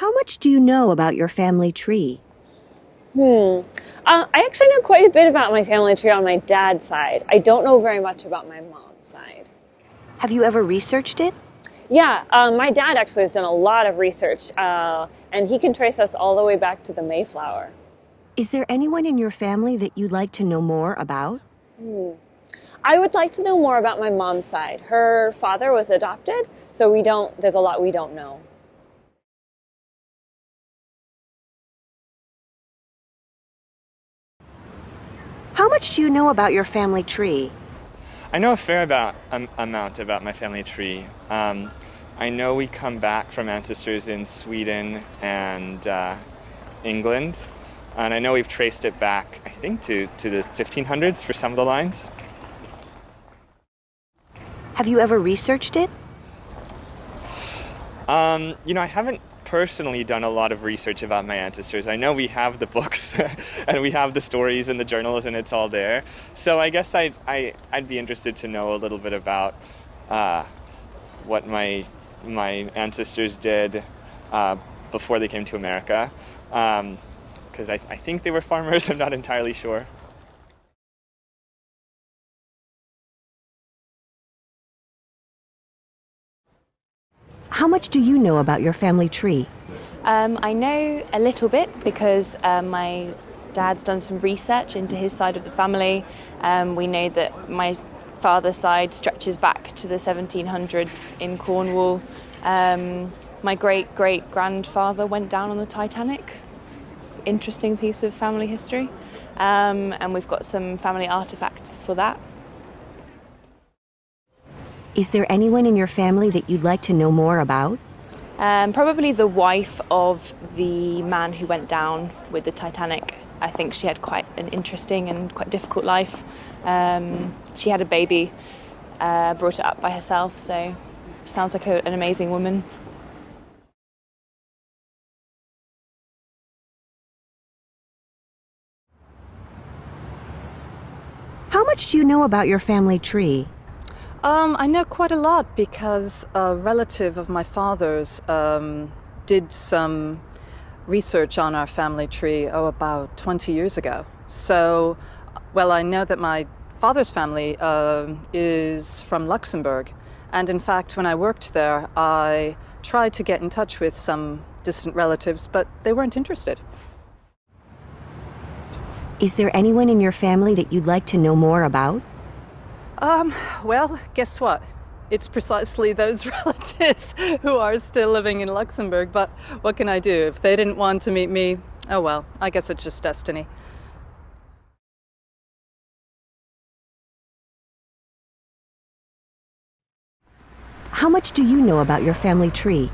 How much do you know about your family tree? I actually know quite a bit about my family tree on my dad's side. I don't know very much about my mom's side. Have you ever researched it? Yeah, my dad actually has done a lot of research, and he can trace us all the way back to the Mayflower. Is there anyone in your family that you'd like to know more about? I would like to know more about my mom's side. Her father was adopted, so there's a lot we don't know. How much do you know about your family tree? I know a fair amount about my family tree. I know we come back from ancestors in Sweden and England, and I know we've traced it back, I think, to the 1500s for some of the lines. Have you ever researched it? I haven't personally done a lot of research about my ancestors. I know we have the books and we have the stories and the journals, and it's all there. So I guess I'd be interested to know a little bit about what my ancestors did before they came to America, because I think they were farmers. I'm not entirely sure. How much do you know about your family tree? I know a little bit because my dad's done some research into his side of the family. We know that my father's side stretches back to the 1700s in Cornwall. My great-great-grandfather went down on the Titanic. Interesting piece of family history. And we've got some family artifacts for that. Is there anyone in your family that you'd like to know more about? Probably the wife of the man who went down with the Titanic. I think she had quite an interesting and quite difficult life. She had a baby, brought it up by herself, so sounds like an amazing woman. How much do you know about your family tree? I know quite a lot because a relative of my father's did some research on our family tree, about 20 years ago. So, well, I know that my father's family is from Luxembourg. And in fact, when I worked there, I tried to get in touch with some distant relatives, but they weren't interested. Is there anyone in your family that you'd like to know more about? Well, guess what? It's precisely those relatives who are still living in Luxembourg, but what can I do? If they didn't want to meet me, oh well, I guess it's just destiny. How much do you know about your family tree?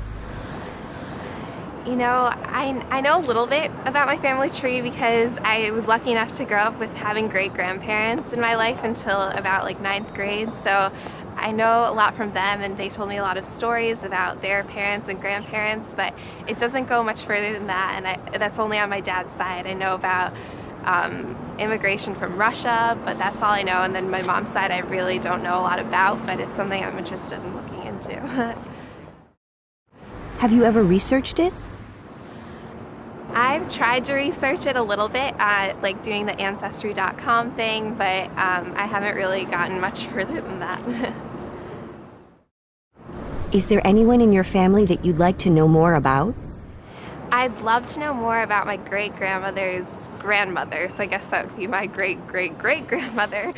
You know, I know a little bit about my family tree because I was lucky enough to grow up with having great-grandparents in my life until about like 9th grade. So I know a lot from them, and they told me a lot of stories about their parents and grandparents, but it doesn't go much further than that, and that's only on my dad's side. I know about immigration from Russia, but that's all I know. And then my mom's side I really don't know a lot about, but it's something I'm interested in looking into. Have you ever researched it? I've tried to research it a little bit, like doing the Ancestry.com thing, but I haven't really gotten much further than that. Is there anyone in your family that you'd like to know more about? I'd love to know more about my great-grandmother's grandmother, so I guess that would be my great-great-great-grandmother.